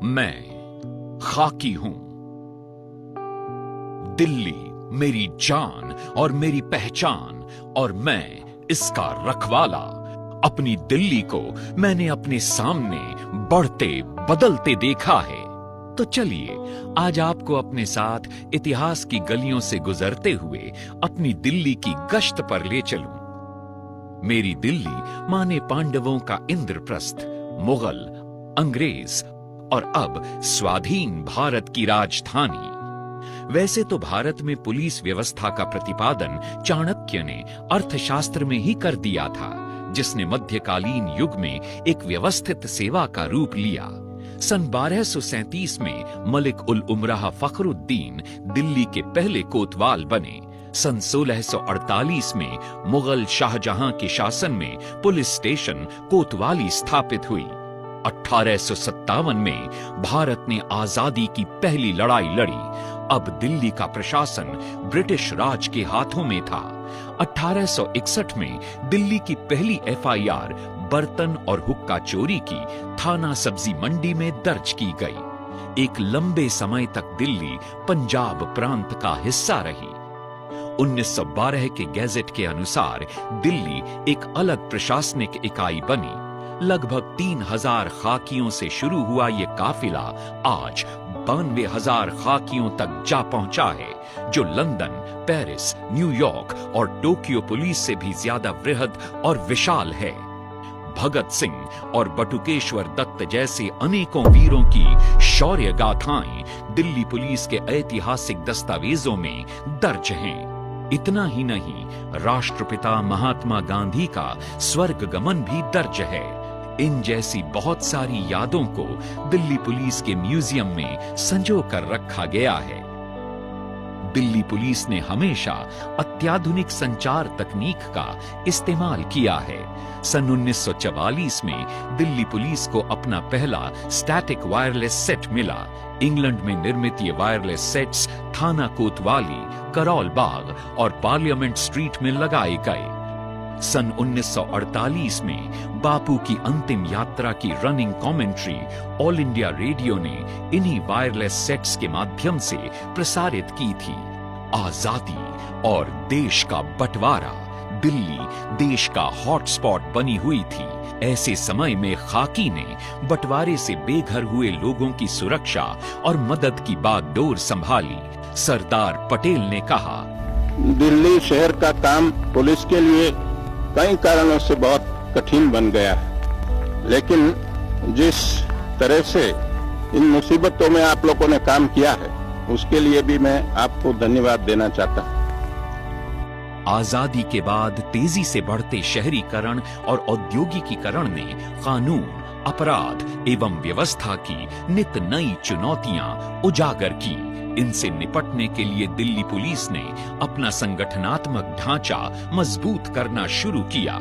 मैं खाकी हूं। दिल्ली मेरी जान और मेरी पहचान, और मैं इसका रखवाला। अपनी दिल्ली को मैंने अपने सामने बढ़ते बदलते देखा है। तो चलिए आज आपको अपने साथ इतिहास की गलियों से गुजरते हुए अपनी दिल्ली की गश्त पर ले चलूं। मेरी दिल्ली माने पांडवों का इंद्रप्रस्थ, मुगल, अंग्रेज और अब स्वाधीन भारत की राजधानी। वैसे तो भारत में पुलिस व्यवस्था का प्रतिपादन चाणक्य ने अर्थशास्त्र में ही कर दिया था, जिसने मध्यकालीन युग में एक व्यवस्थित सेवा का रूप लिया। सन 1237 में मलिक उल उमराह फखरुद्दीन दिल्ली के पहले कोतवाल बने। सन 1648 में मुगल शाहजहां के शासन में पुलिस स्टेशन कोतवाली स्थापित हुई। 1857 में भारत ने आजादी की पहली लड़ाई लड़ी। अब दिल्ली का प्रशासन ब्रिटिश राज के हाथों में था। 1861 में दिल्ली की पहली एफआईआर बर्तन और हुक्का चोरी की थाना सब्जी मंडी में दर्ज की गई। एक लंबे समय तक दिल्ली पंजाब प्रांत का हिस्सा रही। 1912 के गैजेट के अनुसार दिल्ली एक अलग प्रशासनिक इकाई बनी। लगभग 3000 खाकियों से शुरू हुआ ये काफिला आज 92,000 खाकियों तक जा पहुंचा है, जो लंदन, पेरिस, न्यूयॉर्क और टोक्यो पुलिस से भी ज्यादा वृहद और विशाल है। भगत सिंह और बटुकेश्वर दत्त जैसे अनेकों वीरों की शौर्य गाथाएं दिल्ली पुलिस के ऐतिहासिक दस्तावेजों में दर्ज हैं। इतना ही नहीं, राष्ट्रपिता महात्मा गांधी का स्वर्ग गमन भी दर्ज है। इन जैसी बहुत सारी यादों को दिल्ली पुलिस के म्यूजियम में संजो कर रखा गया है। दिल्ली पुलिस ने हमेशा अत्याधुनिक संचार तकनीक का इस्तेमाल किया है। सन 1944 में दिल्ली पुलिस को अपना पहला स्टैटिक वायरलेस सेट मिला। इंग्लैंड में निर्मित ये वायरलेस सेट्स थाना कोतवाली, करौल बाग और पार्लियामेंट स्ट्रीट में लगाए गए। सन 1948 में बापू की अंतिम यात्रा की running commentary all India radio ने इन्हीं वायरलेस सेट्स के माध्यम से प्रसारित की थी। आजादी और देश का बंटवारा, दिल्ली देश का हॉटस्पॉट बनी हुई थी। ऐसे समय में खाकी ने बंटवारे से बेघर हुए लोगों की सुरक्षा और मदद की बागडोर संभाली। सरदार पटेल ने कहा, दिल्ली शहर का काम पुलिस के लिए कई कारणों से बहुत कठिन बन गया है, लेकिन जिस तरह से इन मुसीबतों में आप लोगों ने काम किया है, उसके लिए भी मैं आपको धन्यवाद देना चाहता हूं। आजादी के बाद तेजी से बढ़ते शहरीकरण और औद्योगिकीकरण ने कानून, अपराध एवं व्यवस्था की नित नई चुनौतियां उजागर की। इनसे निपटने के लिए दिल्ली पुलिस ने अपना संगठनात्मक ढांचा मजबूत करना शुरू किया।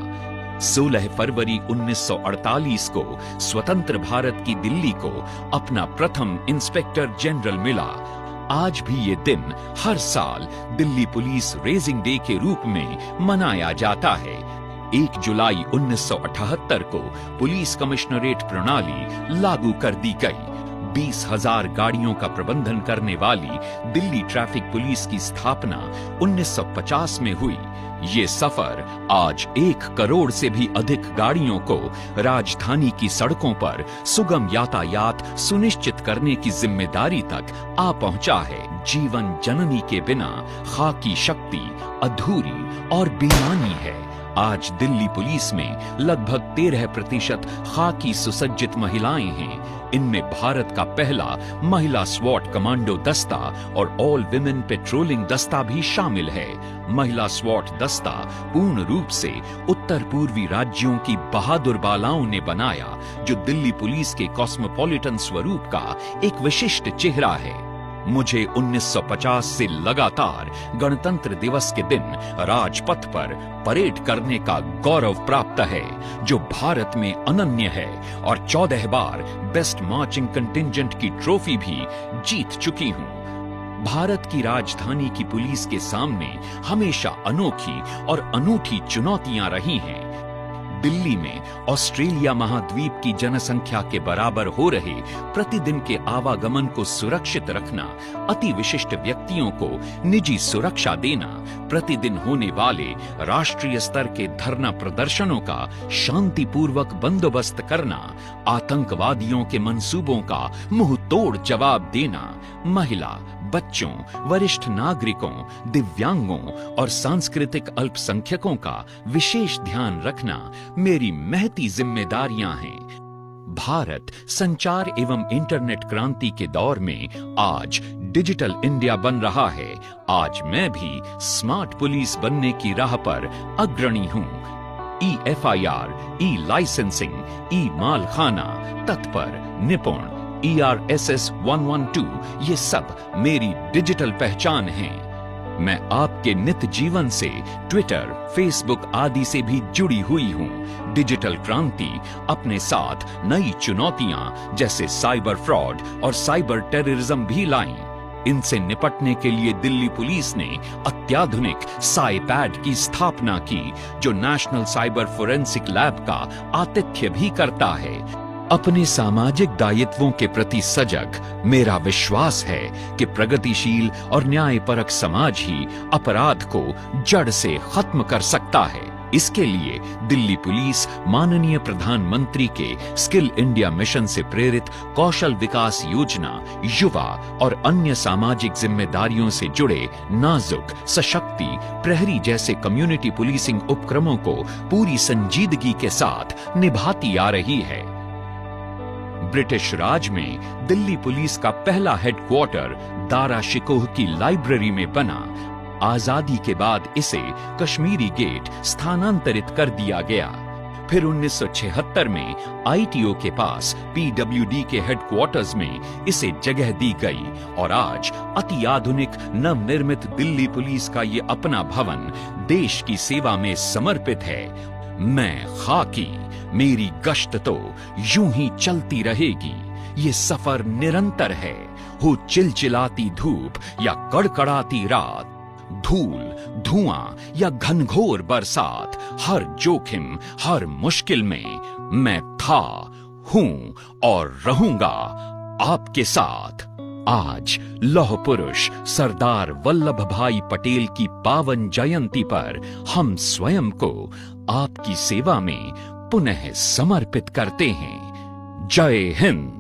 16 फरवरी 1948 को स्वतंत्र भारत की दिल्ली को अपना प्रथम इंस्पेक्टर जनरल मिला। आज भी ये दिन हर साल दिल्ली पुलिस रेजिंग डे के रूप में मनाया जाता है। 1 जुलाई 1978 को पुलिस कमिश्नरेट प्रणाली लागू कर दी गई। 20,000 गाड़ियों का प्रबंधन करने वाली दिल्ली ट्रैफिक पुलिस की स्थापना 1950 में हुई। ये सफर आज 1 करोड़ से भी अधिक गाड़ियों को राजधानी की सड़कों पर सुगम यातायात सुनिश्चित करने की जिम्मेदारी तक आ पहुंचा है। जीवन जननी के बिना खाकी शक्ति अधूरी और बेमानी है। आज दिल्ली पुलिस में लगभग 13% खाकी सुसज्जित महिलाएं हैं। इनमें भारत का पहला महिला स्वॉट कमांडो दस्ता और ऑल विमेन पेट्रोलिंग दस्ता भी शामिल है। महिला स्वॉट दस्ता पूर्ण रूप से उत्तर पूर्वी राज्यों की बहादुर बालाओं ने बनाया, जो दिल्ली पुलिस के कॉस्मोपॉलिटन स्वरूप का एक विशिष्ट चेहरा है। मुझे 1950 से लगातार गणतंत्र दिवस के दिन राजपथ पर परेड करने का गौरव प्राप्त है, जो भारत में अनन्य है, और 14 बार बेस्ट मार्चिंग कंटिंजेंट की ट्रॉफी भी जीत चुकी हूं। भारत की राजधानी की पुलिस के सामने हमेशा अनोखी और अनूठी चुनौतियां रही हैं। दिल्ली में ऑस्ट्रेलिया महाद्वीप की जनसंख्या के बराबर हो रहे प्रतिदिन के आवागमन को सुरक्षित रखना, अति विशिष्ट व्यक्तियों को निजी सुरक्षा देना, प्रतिदिन होने वाले राष्ट्रीय स्तर के धरना प्रदर्शनों का शांतिपूर्वक बंदोबस्त करना, आतंकवादियों के मंसूबों का मुंह तोड़ जवाब देना, महिला, बच्चों, वरिष्ठ नागरिकों, दिव्यांगों और सांस्कृतिक अल्पसंख्यकों का विशेष ध्यान रखना मेरी महती जिम्मेदारियां हैं। भारत संचार एवं इंटरनेट क्रांति के दौर में आज डिजिटल इंडिया बन रहा है। आज मैं भी स्मार्ट पुलिस बनने की राह पर अग्रणी हूं। EFIR, लाइसेंसिंग, मालखाना, तत्पर, निपुण, ERSS 112 ये सब मेरी डिजिटल पहचान है। मैं आपके नित्य जीवन से ट्विटर, फेसबुक आदि से भी जुड़ी हुई हूं। डिजिटल क्रांति अपने साथ नई चुनौतियां जैसे साइबर फ्रॉड और साइबर टेररिज्म भी लाई। इनसे निपटने के लिए दिल्ली पुलिस ने अत्याधुनिक साइपैड की स्थापना की, जो नेशनल साइबर फोरेंसिक लैब का आतिथ्य भी करता है। अपने सामाजिक दायित्वों के प्रति सजग मेरा विश्वास है कि प्रगतिशील और न्यायपरक समाज ही अपराध को जड़ से खत्म कर सकता है। इसके लिए दिल्ली पुलिस माननीय प्रधानमंत्री के स्किल इंडिया मिशन से प्रेरित कौशल विकास योजना, युवा और अन्य सामाजिक जिम्मेदारियों से जुड़े नाजुक, सशक्ति, प्रहरी जैसे कम्युनिटी पुलिसिंग उपक्रमों को पूरी संजीदगी के साथ निभाती आ रही है। ब्रिटिश राज में दिल्ली पुलिस का पहला हेडक्वार्टर दारा शिकोह की लाइब्रेरी में बना। आजादी के बाद इसे कश्मीरी गेट स्थानांतरित कर दिया गया। फिर 1976 में ITO के पास PWD के हेडक्वार्टर्स में इसे जगह दी गई और आज अति आधुनिक नवनिर्मित दिल्ली पुलिस का ये अपना भवन देश की सेवा में समर्पित है। मैं खाकी, मेरी गश्त तो यूं ही चलती रहेगी। ये सफर निरंतर है, हो चिलचिलाती धूप या कड़कड़ाती रात, धूल, धुआं या घनघोर बरसात, हर जोखिम, हर मुश्किल में मैं था, हूं और रहूंगा आपके साथ। आज लौह पुरुष सरदार वल्लभ भाई पटेल की पावन जयंती पर हम स्वयं को आपकी सेवा में पुनः समर्पित करते हैं। जय हिंद।